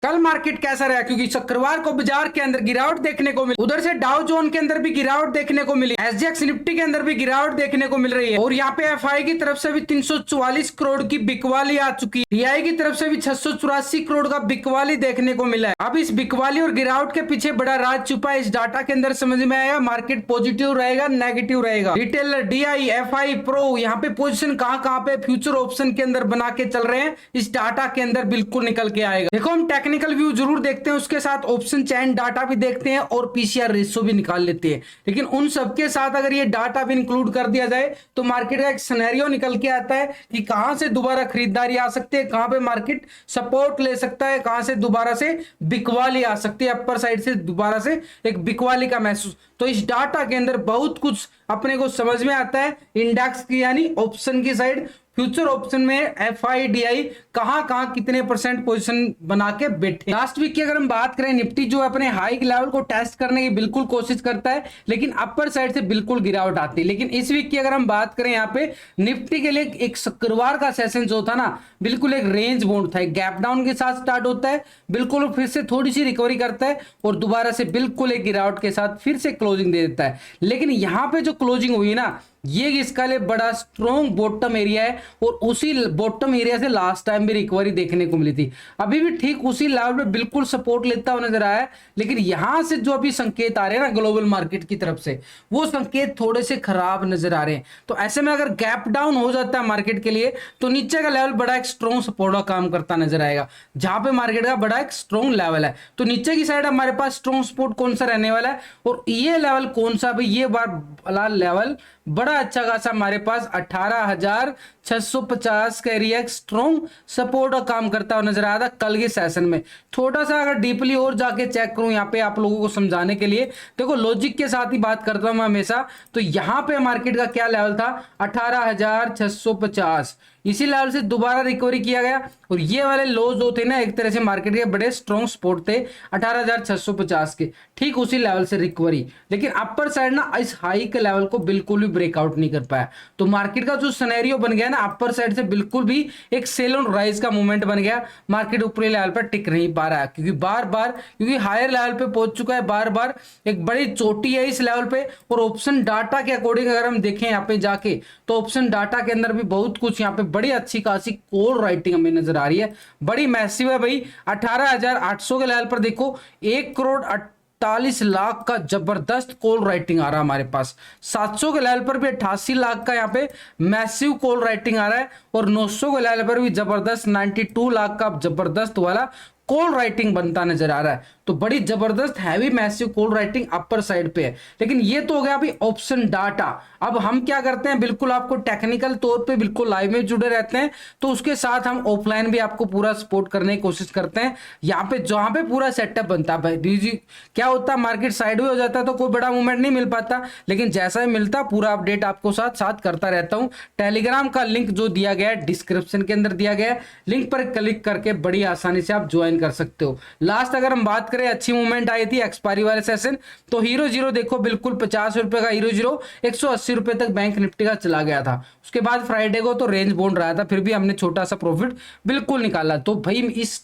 कल मार्केट कैसा रहा, क्योंकि शुक्रवार को बाजार के अंदर गिरावट देखने को मिली। उधर से डाउ जोन के अंदर भी गिरावट देखने को मिली, एसजीएक्स निफ्टी के अंदर भी गिरावट देखने को मिल रही है। और यहाँ पे एफआई की तरफ से भी 344 करोड़ की बिकवाली आ चुकी है, टीआई की तरफ से भी 684 करोड़ का बिकवाली देखने को मिला है। अब इस बिकवाली और गिरावट के पीछे बड़ा राज छुपा है, इस डाटा के अंदर समझ में आएगा मार्केट पॉजिटिव रहेगा नेगेटिव रहेगा। रिटेलर, डीआई, एफआई, प्रो यहाँ पे पोजीशन कहां पे फ्यूचर ऑप्शन के अंदर बना के चल रहे हैं, इस डाटा के अंदर बिल्कुल निकल के आएगा। देखो हम टेक्निकल व्यू जरूर देखते हैं, उसके साथ ऑप्शन चैन डाटा भी देखते हैं और पीसीआर रेशियो भी निकाल लेते हैं, लेकिन उन सबके साथ अगर ये डाटा भी इंक्लूड कर दिया जाए तो मार्केट का एक सिनेरियो निकल के आता है कि कहां से दोबारा खरीदारी आ सकती है, कहां पे मार्केट सपोर्ट ले सकता है, कहां से दोबारा से बिकवाली आ सकती है, अपर साइड से दोबारा से एक बिकवाली का महसूस। तो इस डाटा के अंदर बहुत कुछ अपने को समझ में आता है, इंडेक्स की यानी ऑप्शन की साइड, फ्यूचर ऑप्शन में एफआईडीआई कहां कितने परसेंट पोजीशन बना के बैठे। लास्ट वीक की अगर हम बात करें, निफ्टी जो अपने हाई लेवल को टेस्ट करने की बिल्कुल कोशिश करता है, लेकिन अपर साइड से बिल्कुल गिरावट आती है। लेकिन इस वीक की अगर हम बात करें, यहाँ पे निफ्टी के लिए एक शुक्रवार का सेशन जो था ना, बिल्कुल एक रेंज बाउंड था, एक गैप डाउन के साथ स्टार्ट होता है, बिल्कुल फिर से थोड़ी सी रिकवरी करता है और दोबारा से बिल्कुल एक गिरावट के साथ फिर से क्लोजिंग दे देता है। लेकिन यहाँ पे जो क्लोजिंग हुई ना, ये इसका लिए बड़ा स्ट्रॉन्ग बॉटम एरिया है और उसी बॉटम एरिया से लास्ट टाइम भी रिकवरी देखने को मिली थी। अभी भी ठीक उसी लेवल पे बिल्कुल सपोर्ट लेता हुआ नजर आया है, लेकिन यहां से जो अभी संकेत आ रहे हैं ना ग्लोबल मार्केट की तरफ से, वो संकेत थोड़े से खराब नजर आ रहे हैं। तो ऐसे में अगर गैप डाउन हो जाता है मार्केट के लिए, तो नीचे का लेवल बड़ा एक स्ट्रॉन्ग सपोर्ट का काम करता नजर आएगा, जहां पे मार्केट का बड़ा एक स्ट्रॉन्ग लेवल है। तो नीचे की साइड हमारे पास स्ट्रॉन्ग सपोर्ट कौन सा रहने वाला है, और ये लेवल कौन सा, भाई ये बार लेवल बड़ा अच्छा खासा हमारे पास 18,650 का एरिया स्ट्रॉन्ग सपोर्ट का काम करता हुआ नजर आया था कल के सेशन में। थोड़ा सा अगर डीपली और जाके चेक करूं यहाँ पे आप लोगों को समझाने के लिए, देखो लॉजिक के साथ ही बात करता हूं मैं हमेशा। तो यहाँ पे मार्केट का क्या लेवल था, 18,650, इसी लेवल से दोबारा रिकवरी किया गया और ये वाले लो जो थे ना, एक तरह से मार्केट के बड़े स्ट्रॉन्ग सपोर्ट थे 18,650 के, ठीक उसी लेवल से रिकवरी। लेकिन अपर साइड ना इस हाई के लेवल को बिल्कुल भी ब्रेकआउट नहीं कर पाया। तो मार्केट का जो सिनेरियो बन गया ना, अपर साइड से बिल्कुल भी एक सेल ऑन राइज का मूवमेंट बन गया, मार्केट ऊपरी लेवल पर टिक नहीं पा रहा है, क्योंकि क्योंकि हायर लेवल पे पहुंच चुका है, बार बार एक बड़ी चोटी है इस लेवल पे। और ऑप्शन डाटा के अकॉर्डिंग अगर हम देखें यहाँ पे जाके, तो ऑप्शन डाटा के अंदर भी बहुत कुछ यहाँ पे बड़ी अच्छी खासी कॉल राइटिंग हमें नजर आ रही है, बड़ी मैसिव है भाई। 18,800 के लेवल पर देखो 1,48,00,000 का जबरदस्त कॉल राइटिंग आ रहा है हमारे पास। 700 के लेवल पर भी 88 लाख का यहाँ पे मैसिव कॉल राइटिंग आ रहा है, और 900 के लेवल पर भी जबरदस्त 92 लाख का जबरदस्त वाला कॉल राइटिंग बनता नजर आ रहा है। तो बड़ी जबरदस्त heavy massive call writing upper side पे है। लेकिन ये तो हो गया अभी ऑप्शन डाटा। अब हम क्या करते हैं, बिल्कुल आपको टेक्निकल तौर पे बिल्कुल लाइव में जुड़े रहते हैं, तो उसके साथ हम ऑफलाइन भी आपको पूरा सपोर्ट करने की कोशिश करते हैं। यहाँ पे जहां पे पूरा सेटअप बनता है भाई जी, क्या होता है मार्केट साइडवे हो जाता है तो कोई बड़ा मूवमेंट नहीं मिल पाता, लेकिन जैसा ही मिलता पूरा अपडेट आपको साथ साथ करता रहता हूँ। टेलीग्राम का लिंक जो दिया गया है डिस्क्रिप्शन के अंदर दिया गया है, लिंक पर क्लिक करके बड़ी आसानी से आप ज्वाइन कर सकते हो। लास्ट अगर हम बात करें, अच्छी मूवमेंट आई थी एक्सपायरी वाले सेशन, तो हीरो जीरो देखो बिल्कुल 50 रुपए का हीरो जीरो 180 रुपए तक बैंक निफ्टी का चला गया था। उसके बाद फ्राइडे को तो रेंज बाउंड रहा था, फिर भी हमने छोटा सा प्रॉफिट बिल्कुल निकाला। तो भाई इस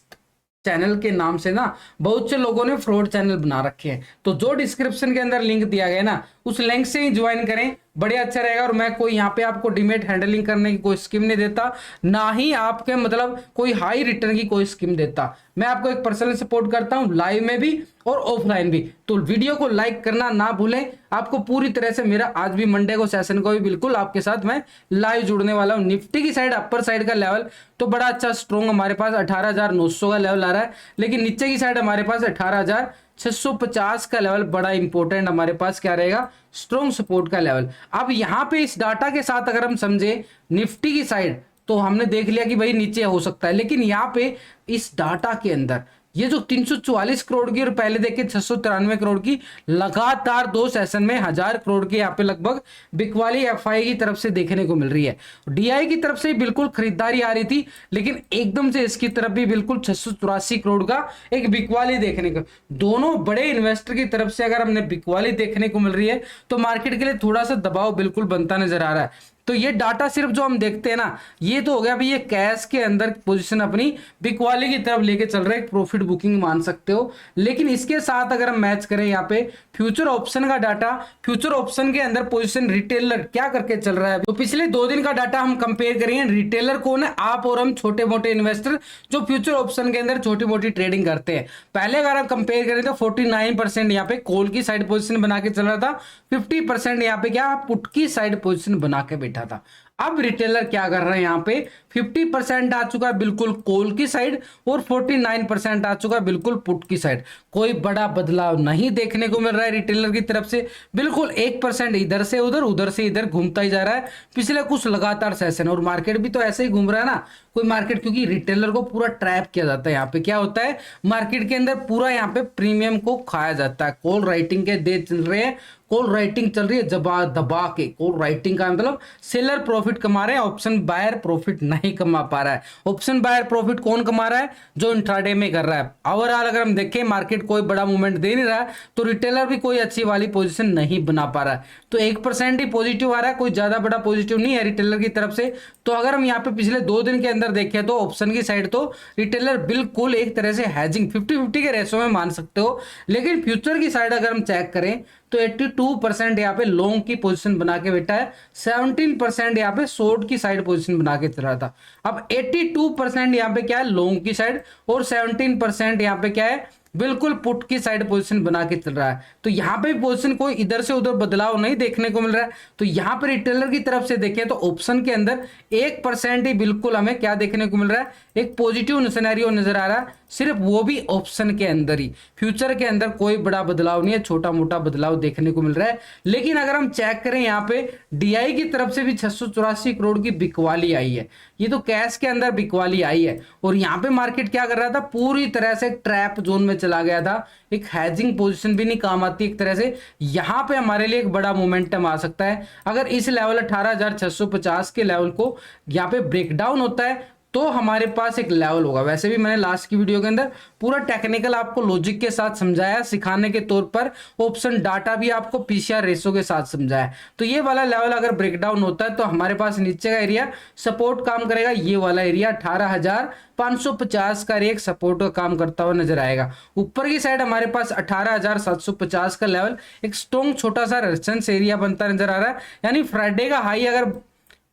चैनल के नाम से ना बहुत से लोगों ने फ्रॉड चैनल बना रखे हैं, तो जो डिस्क्रिप्शन के अंदर लिंक दिया गया ना, उस लिंक से ही ज्वाइन करें, बड़े अच्छा रहेगा। और मैं कोई यहाँ पे आपको डिमेट हैंडलिंग करने की कोई स्कीम नहीं देता, ना ही आपके मतलब कोई हाई रिटर्न की कोई स्कीम देता। मैं आपको एक पर्सनल सपोर्ट करता हूँ लाइव में भी और ऑफलाइन भी। तो वीडियो को लाइक करना ना भूलें। आपको पूरी तरह से मेरा आज भी मंडे को सेशन को भी बिल्कुल आपके साथ मैं लाइव जुड़ने वाला हूँ। निफ्टी की साइड अपर साइड का लेवल तो बड़ा अच्छा स्ट्रॉन्ग हमारे पास 18,900 का लेवल आ रहा है, लेकिन नीचे की साइड हमारे पास 18,650 का लेवल बड़ा इंपॉर्टेंट हमारे पास क्या रहेगा, स्ट्रॉन्ग सपोर्ट का लेवल। अब यहाँ पे इस डाटा के साथ अगर हम समझे निफ्टी की साइड, तो हमने देख लिया कि भाई नीचे हो सकता है, लेकिन यहाँ पे इस डाटा के अंदर ये जो 344 करोड़ की और पहले देखे 693 करोड़ की, लगातार 2 सेशन में 1000 करोड़ की यहाँ पे लगभग बिकवाली एफआई की तरफ से देखने को मिल रही है। डीआई की तरफ से बिल्कुल खरीदारी आ रही थी, लेकिन एकदम से इसकी तरफ भी बिल्कुल 684 करोड़ का एक बिकवाली देखने को, दोनों बड़े इन्वेस्टर की तरफ से अगर हमने बिकवाली देखने को मिल रही है, तो मार्केट के लिए थोड़ा सा दबाव बिल्कुल बनता नजर आ रहा है। तो ये डाटा सिर्फ जो हम देखते हैं ना, ये तो हो गया भाई ये कैश के अंदर पोजीशन अपनी बिकवाली की तरफ लेके चल रहे हैं, प्रॉफिट प्रॉफिट बुकिंग मान सकते हो। लेकिन इसके साथ अगर हम मैच करें यहाँ पे फ्यूचर ऑप्शन का डाटा, फ्यूचर ऑप्शन के अंदर पोजीशन रिटेलर क्या करके चल रहा है, तो पिछले 2 दिन का डाटा हम कंपेयर करेंगे। रिटेलर कौन है? आप और हम, छोटे मोटे इन्वेस्टर जो फ्यूचर ऑप्शन के अंदर छोटी मोटी ट्रेडिंग करते हैं। पहले अगर हम कंपेयर करें तो 49% यहाँ पे कॉल की साइड पोजीशन बना के चल रहा था, 50% यहाँ पे क्या पुट की साइड पोजीशन बना के बैठा था। अब रिटेलर क्या कर रहे हैं यहाँ पे 50% आ चुका है बिल्कुल कॉल की साइड और 49% आ चुका है बिल्कुल पुट की साइड। कोई बड़ा बदलाव नहीं देखने को मिल रहा है रिटेलर की तरफ से, बिल्कुल 1% इधर से उधर, उधर से इधर घूमता ही जा रहा है पिछले कुछ लगातार सेशन। और मार्केट भी तो ऐसे ही घूम रहा है ना, कोई मार्केट, क्योंकि रिटेलर को पूरा ट्रैप किया जाता है। यहाँ पे क्या होता है, मार्केट के अंदर पूरा यहाँ पे प्रीमियम को खाया जाता है। कॉल राइटिंग के दे चल रहे हैं, कॉल राइटिंग चल रही है जबा दबा के। कॉल राइटिंग का मतलब सेलर प्रॉफिट कमा रहे हैं, ऑप्शन बायर प्रॉफिट नहीं कमा पा रहा है। ऑप्शन बायर प्रॉफिट कौन कमा रहा है? जो इंट्राडे में कर रहा है। ओवरऑल अगर हम देखें मार्केट कोई बड़ा मूवमेंट दे नहीं रहा है, तो रिटेलर भी कोई अच्छी वाली पोजीशन नहीं बना पा रहा है। तो 1% ही पॉजिटिव आ रहा है, कोई ज्यादा बड़ा पॉजिटिव नहीं है रिटेलर की तरफ से। तो अगर हम यहाँ पे पिछले 2 दिन के अंदर देखें तो ऑप्शन की साइड तो रिटेलर बिल्कुल एक तरह से हैजिंग 50-50 के रेशो में मान सकते हो। लेकिन फ्यूचर की साइड अगर हम चेक करें तो 82% यहाँ पे लॉन्ग की पोजीशन बना के बैठा है, 17% यहाँ पे शॉर्ट की साइड पोजीशन बना के चल रहा था। अब 82% यहाँ पे क्या है लॉन्ग की साइड और 17% यहाँ पे क्या है बिल्कुल पुट की साइड पोजीशन बना के चल रहा है। तो यहाँ पे पोजीशन कोई इधर से उधर बदलाव नहीं देखने को मिल रहा है। तो यहाँ पे रिटेलर की तरफ से देखें तो ऑप्शन के अंदर 1% ही बिल्कुल हमें क्या देखने को मिल रहा है, एक पॉजिटिव सिनेरियो नजर आ रहा है, सिर्फ वो भी ऑप्शन के अंदर ही। फ्यूचर के अंदर कोई बड़ा बदलाव नहीं है, छोटा मोटा बदलाव देखने को मिल रहा है। लेकिन अगर हम चेक करें यहाँ पे डीआई की तरफ से भी 684 करोड़ की बिकवाली आई है, ये तो कैश के अंदर बिकवाली आई है। और यहाँ पे मार्केट क्या कर रहा था, पूरी तरह से ट्रैप जोन में चला गया था, एक हैजिंग पोजीशन भी नहीं काम आती एक तरह से। यहाँ पे हमारे लिए एक बड़ा मोमेंटम आ सकता है अगर इस लेवल 18,650 के लेवल को यहाँ पे ब्रेकडाउन होता है तो हमारे पास एक लेवल होगा। वैसे भी मैंने लास्ट की वीडियो के अंदर पूरा टेक्निकल आपको लॉजिक के साथ समझाया, सिखाने के तौर पर ऑप्शन डाटा भी आपको पीसीआर रेशो के साथ समझाया। तो ये वाला लेवल अगर ब्रेकडाउन होता है तो हमारे पास नीचे का एरिया सपोर्ट काम करेगा। ये वाला एरिया 18,550 का एक सपोर्ट का काम करता हुआ नजर आएगा। ऊपर की साइड हमारे पास 18,750 का लेवल एक स्ट्रॉन्ग छोटा सा रेजिस्टेंस एरिया बनता नजर आ रहा है। यानी फ्राइडे का हाई, अगर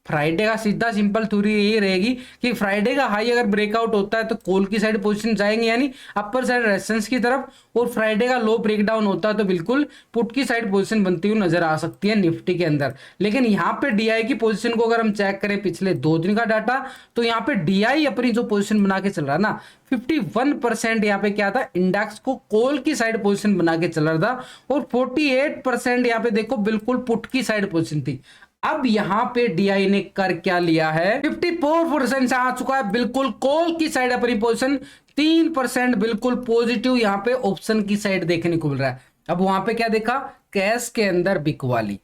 फ्राइडे का सीधा सिंपल थ्योरी यही रहेगी कि फ्राइडे का हाई अगर ब्रेकआउट होता है तो कॉल की साइड पोजीशन जाएंगे यानी अपर साइड रेजिस्टेंस की तरफ, और फ्राइडे का लो ब्रेकडाउन होता है तो बिल्कुल पुट की साइड पोजीशन बनती हुई नजर आ सकती है निफ्टी के अंदर। लेकिन यहाँ पे डीआई की पोजीशन को अगर हम चेक करें पिछले 2 दिन का डाटा, तो यहाँ पे डीआई अपनी जो पोजीशन बना के चल रहा है ना 51% यहाँ पे क्या था, इंडेक्स को कॉल की साइड पोजीशन बना के चल रहा था, और 48% यहाँ पे देखो बिल्कुल पुट की साइड पोजीशन थी। अब यहां पे डीआई ने कर क्या लिया है, 54% से आ चुका है बिल्कुल कॉल की साइड अपनी पोजीशन, 3% बिल्कुल पॉजिटिव यहां पे ऑप्शन की साइड देखने को मिल रहा है। अब वहां पे क्या देखा, कैश के अंदर बिकवाली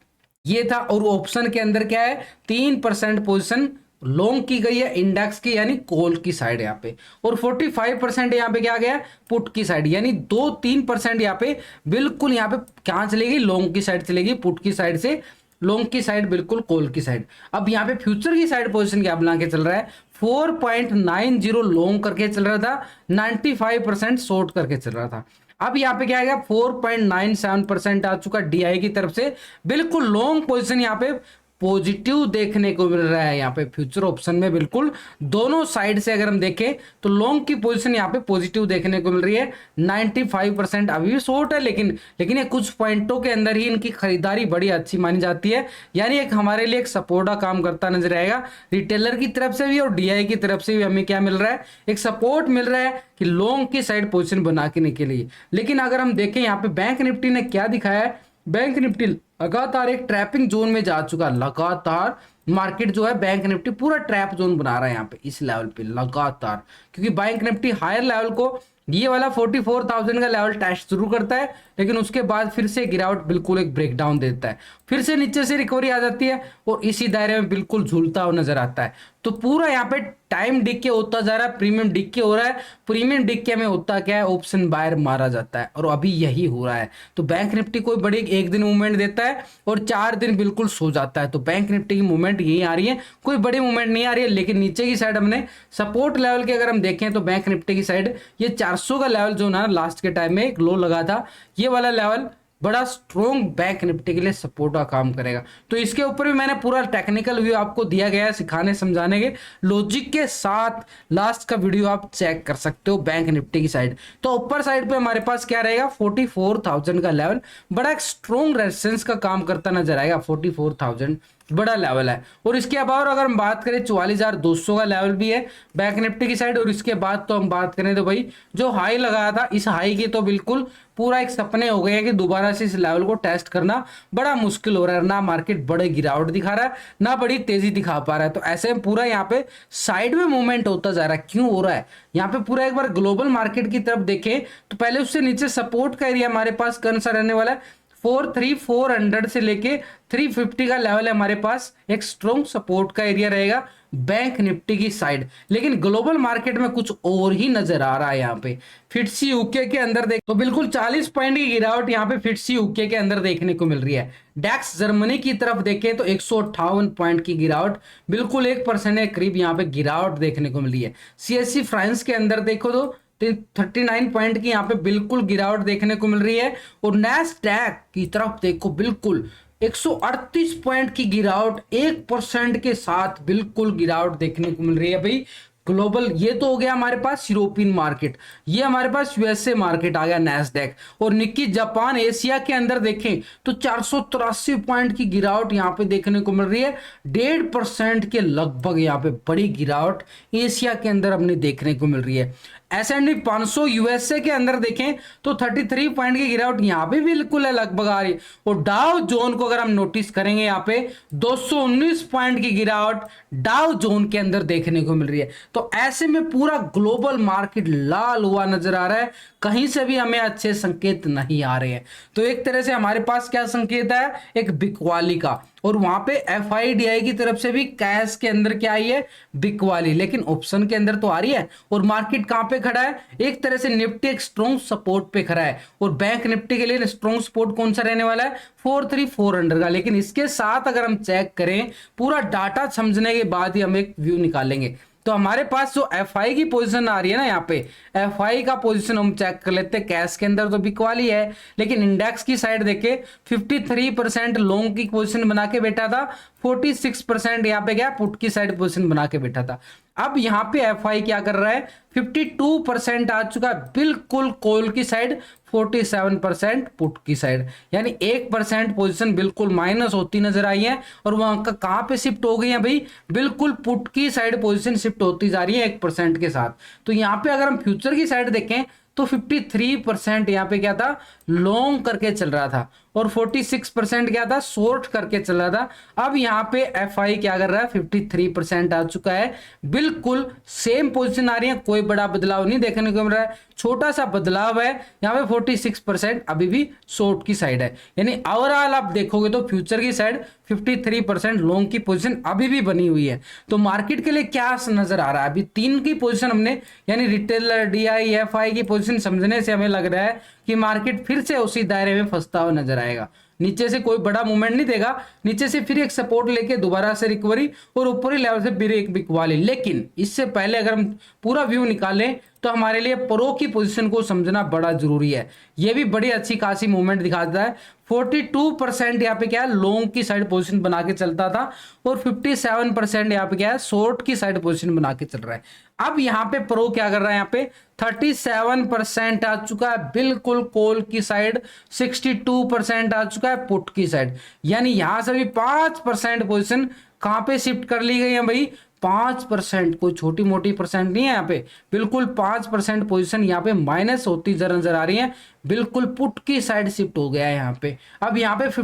ये था, और ऑप्शन के अंदर क्या है 3% पोजीशन लॉन्ग की गई है इंडेक्स की यानी कॉल की साइड यहाँ पे, और 45% यहाँ पे क्या गया पुट की साइड, यानी 2-3% यहाँ पे बिल्कुल यहाँ पे कहां चलेगी, लॉन्ग की साइड चलेगी, पुट की साइड से लॉन्ग की साइड बिल्कुल कॉल की साइड। अब यहाँ पे फ्यूचर की साइड पोजीशन क्या बना के चल रहा है, 4.90 लॉन्ग करके चल रहा था, 95% शॉर्ट करके चल रहा था। अब यहाँ पे क्या आएगा 4.97% आ चुका डीआई की तरफ से, बिल्कुल लॉन्ग पोजीशन यहाँ पे पॉजिटिव देखने को मिल रहा है। यहाँ पे फ्यूचर ऑप्शन में बिल्कुल दोनों साइड से अगर हम देखें तो लॉन्ग की पोजीशन यहाँ पे पॉजिटिव देखने को मिल रही है, 95% अभी भी शॉर्ट है, लेकिन ये कुछ पॉइंटों के अंदर ही इनकी खरीदारी बड़ी अच्छी मानी जाती है। यानी एक हमारे लिए एक सपोर्ट का काम करता नजर आएगा, रिटेलर की तरफ से भी और डीआई की तरफ से भी हमें क्या मिल रहा है, एक सपोर्ट मिल रहा है कि लॉन्ग की साइड पोजिशन बनाने के लिए। लेकिन अगर हम देखें यहाँ पे बैंक निफ्टी ने क्या दिखाया है, बैंक निफ्टी लगातार एक ट्रैपिंग जोन में जा चुका है। लगातार मार्केट जो है बैंक निफ्टी पूरा ट्रैप जोन बना रहा है यहाँ पे इस लेवल पे लगातार, क्योंकि बैंक निफ्टी हायर लेवल को ये वाला 44,000 का लेवल टेस्ट शुरू करता है, लेकिन उसके बाद फिर से गिरावट बिल्कुल एक ब्रेकडाउन देता है, फिर से नीचे से रिकवरी आ जाती है और इसी दायरे में बिल्कुल झूलता हुआ नजर आता है। तो पूरा यहाँ पे टाइम डिके होता जा रहा है, प्रीमियम डिके हो रहा है। प्रीमियम डिके में होता क्या है, ऑप्शन बायर मारा जाता है और अभी यही हो रहा है। तो बैंक निफ्टी कोई बड़ी एक दिन मूवमेंट देता है और 4 दिन बिल्कुल सो जाता है। तो बैंक निफ्टी की मूवमेंट यही आ रही है, कोई बड़ी मूवमेंट नहीं आ रही है। लेकिन नीचे की साइड हमने सपोर्ट लेवल के अगर हम देखें तो बैंक निफ्टी की साइड ये 400 का लेवल जो ना लास्ट के टाइम में एक लो लगा था, ये वाला लेवल बड़ा स्ट्रॉन्ग बैंक निफ्टी के लिए सपोर्ट का काम करेगा। तो इसके ऊपर भी मैंने पूरा टेक्निकल व्यू आपको दिया गया है, सिखाने समझाने के लॉजिक के साथ। लास्ट का वीडियो आप चेक कर सकते हो बैंक निफ्टी की साइड। तो ऊपर साइड पे हमारे पास क्या रहेगा, 44,000 का लेवल बड़ा एक स्ट्रॉन्ग रेजिस्टेंस का काम करता नजर आएगा। 44,000 बड़ा लेवल है। और इसके अलावा अगर हम बात करें 44,200 का लेवल भी है बैंक निफ्टी की साइड। और इसके बाद तो हम बात करें तो भाई जो हाई लगाया था, इस हाई की तो बिल्कुल पूरा एक सपने हो गए हैं कि दोबारा से इस लेवल को टेस्ट करना बड़ा मुश्किल हो रहा है। ना मार्केट बड़े गिरावट दिखा रहा है, ना बड़ी तेजी दिखा पा रहा है। तो ऐसे में पूरा यहाँ पे साइड में मूवमेंट होता जा रहा है। क्यों हो रहा है यहाँ पे, पूरा एक बार ग्लोबल मार्केट की तरफ देखें तो पहले उससे नीचे सपोर्ट का एरिया हमारे पास कौन सा रहने वाला है, 43400 से लेके 350 का लेवल है हमारे पास, एक स्ट्रॉन्ग सपोर्ट का एरिया रहेगा बैंक निफ्टी की साइड। लेकिन ग्लोबल मार्केट में कुछ और ही नजर आ रहा है। यहाँ पे फिट्सी यूके के अंदर देख तो बिल्कुल 40 पॉइंट की गिरावट यहाँ पे फिट्सी यूके के अंदर देखने को मिल रही है। डैक्स जर्मनी की तरफ देखें तो 158 पॉइंट की गिरावट, बिल्कुल 1% के करीब यहाँ पे गिरावट देखने को मिल रही है। सीएससी फ्रांस के अंदर देखो तो 39 पॉइंट की यहाँ पे बिल्कुल गिरावट देखने को मिल रही है। और नैस्डैक की तरफ देखो बिल्कुल 138 पॉइंट की गिरावट, 1% के साथ बिल्कुल गिरावट देखने को मिल रही है भाई ग्लोबल। ये तो हो गया हमारे पास यूरोपियन मार्केट, ये हमारे पास यूएसए मार्केट आ गया नैस्डैक। और निक्की जापान एशिया के अंदर देखें तो 483 पॉइंट की गिरावट यहाँ पे देखने को मिल रही है। 1.5% के लगभग यहाँ पे बड़ी गिरावट एशिया के अंदर अपने देखने को मिल रही है। S&P 500 यूएसए के अंदर देखें तो 33 पॉइंट की गिरावट यहाँ पे बिल्कुल है लगभग आ रही है। और डाउ जोन को अगर हम नोटिस करेंगे यहाँ पे 219 पॉइंट की गिरावट डाउ जोन के अंदर देखने को मिल रही है। तो ऐसे में पूरा ग्लोबल मार्केट लाल हुआ नजर आ रहा है, कहीं से भी हमें अच्छे संकेत नहीं आ रहे हैं। तो एक तरह से हमारे पास क्या संकेत है, एक बिकवाली का। और वहां पे एफआईडीआई की तरफ से भी कैश के अंदर क्या आई है, बिकवाली। लेकिन ऑप्शन के अंदर तो आ रही है। और मार्केट कहां पे खड़ा है, एक तरह से निफ्टी एक स्ट्रॉन्ग सपोर्ट पे खड़ा है। और बैंक निफ्टी के लिए स्ट्रॉन्ग सपोर्ट कौन सा रहने वाला है, 43400 का। लेकिन इसके साथ अगर हम चेक करें पूरा डाटा समझने के बाद ही हम एक व्यू निकालेंगे। तो हमारे पास जो एफआई की पोजीशन आ रही है ना, यहाँ पे एफआई का पोजीशन हम चेक कर लेते हैं। कैश के अंदर तो बिकवाली है, लेकिन इंडेक्स की साइड देखे 53% लॉन्ग की पोजीशन बना के बैठा था, 46% यहाँ पे क्या पुट की साइड पोजीशन बना के बैठा था। अब यहाँ पे एफआई क्या कर रहा है, 52% आ चुका है बिल्कुल कॉल की साइड, 47% पुट की साइड। यानी 1% पोजीशन बिल्कुल माइनस होती नजर आई है। और वहां का कहां पे शिफ्ट हो गई है भाई, बिल्कुल पुट की साइड पोजीशन शिफ्ट होती जा रही है 1% के साथ। तो यहाँ पे अगर हम फ्यूचर की साइड देखें तो 53% यहाँ पे क्या था, लॉन्ग करके चल रहा था। और 46% क्या था, शॉर्ट करके चल रहा था। अब यहाँ पे एफआई क्या कर रहा है, 53% आ चुका है, बिल्कुल सेम पोजीशन आ रही है, कोई बड़ा बदलाव नहीं देखने को मिल रहा है। छोटा सा बदलाव है यहाँ पे, 46% अभी भी शॉर्ट की साइड है। यानी ओवरऑल आप देखोगे तो फ्यूचर की साइड 53% लॉन्ग की पोजीशन अभी भी बनी हुई है। तो मार्केट के लिए क्या नजर आ रहा है, अभी 3 की पोजीशन हमने यानी रिटेलर, डीआई, एफआई की पोजीशन समझने से हमें लग रहा है कि मार्केट फिर से उसी दायरे में फंसता हुआ नजर आएगा। नीचे से कोई बड़ा मूवमेंट नहीं देगा, नीचे से फिर एक सपोर्ट लेके दोबारा से रिकवरी और ऊपरी लेवल से फिर एक बिकवाली। लेकिन इससे पहले अगर हम पूरा व्यू निकालें तो हमारे लिए प्रो की पोजीशन को समझना बड़ा जरूरी है। यह भी बड़ी अच्छी खासी मूवमेंट दिखाता है। 42% यहाँ पे क्या है, लॉन्ग की साइड पोजीशन बना के चलता था और 57% यहाँ पे क्या है, शॉर्ट की साइड पोजीशन बना के चल रहा है। अब यहाँ पे प्रो क्या कर रहा है, यहाँ पे 37% आ चुका है बिल्कुल कॉल की साइड, 62% आ चुका है पुट की साइड। यानी यहां से भी 5% पोजीशन कहां पे शिफ्ट कर ली गई है भाई, 5%, कोई छोटी मोटी परसेंट नहीं है यहाँ पे, बिल्कुल 5% पोजीशन यहाँ पे माइनस होती नजर आ रही है, बिल्कुल पुट की साइड शिफ्ट हो गया है यहाँ पे। अब यहाँ पे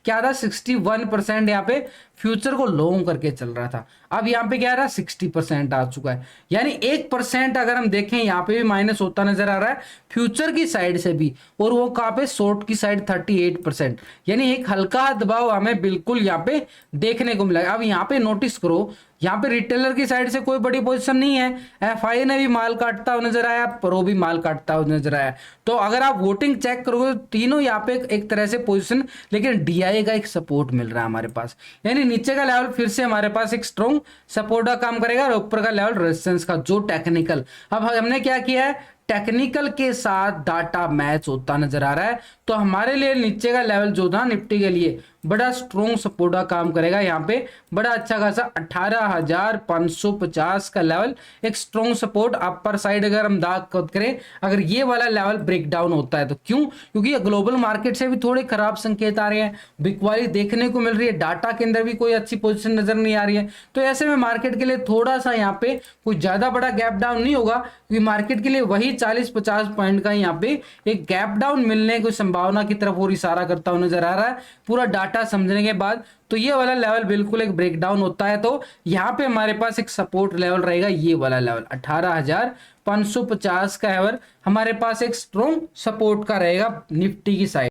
क्या था, 61% यहाँ पे फ्यूचर को लॉन्ग करके चल रहा था। अब यहाँ पे क्या आ रहा है 60% आ चुका है, यानी 1% अगर हम देखें यहाँ पे भी माइनस होता नजर आ रहा है फ्यूचर की साइड से भी, और वो कहाँ पे शॉर्ट की साइड 38%, यानी एक हल्का दबाव हमें बिल्कुल यहाँ पे देखने को मिला। अब यहाँ पे नोटिस करो, यहाँ पे रिटेलर की साइड से कोई बड़ी पोजीशन नहीं है, एफआई ने भी माल काटता हुआ नजर आया, प्रो भी माल काटता हुआ नजर आया। तो अगर आप वोटिंग चेक करोगे तो तीनों यहाँ पे एक तरह से पोजीशन, लेकिन डीआई का एक सपोर्ट मिल रहा है हमारे पास, यानी नीचे का लेवल फिर से हमारे पास एक स्ट्रॉन्ग सपोर्ट का काम करेगा और ऊपर का लेवल रेजिस्टेंस का जो टेक्निकल। अब हमने क्या किया है, टेक्निकल के साथ डाटा मैच होता नजर आ रहा है, तो हमारे लिए नीचे का लेवल जो था निफ्टी के लिए बड़ा स्ट्रॉन्ग सपोर्ट का काम करेगा। यहाँ पे बड़ा अच्छा खासा 18,550 का लेवल एक स्ट्रॉन्ग सपोर्ट अपर साइड अगर हम दाग करें, अगर ये वाला लेवल ब्रेक डाउन होता है तो क्यों, क्योंकि ग्लोबल मार्केट से भी थोड़े खराब संकेत आ रहे हैं, बिकवाली देखने को मिल रही है, डाटा के अंदर भी कोई अच्छी पोजीशन नजर नहीं आ रही है। तो ऐसे में मार्केट के लिए थोड़ा सा यहाँ पे कोई ज्यादा बड़ा गैप डाउन नहीं होगा, क्योंकि मार्केट के लिए वही 40-50 पॉइंट का यहाँ पे एक गैप डाउन मिलने की संभावना की तरफ और इशारा करता हुआ नजर आ रहा है पूरा डाटा समझने के बाद। तो ये वाला लेवल बिल्कुल एक ब्रेकडाउन होता है तो यहाँ पे हमारे पास एक सपोर्ट लेवल रहेगा, ये वाला लेवल 18,550 का लेवल हमारे पास एक स्ट्रॉन्ग सपोर्ट का रहेगा निफ्टी की साइड।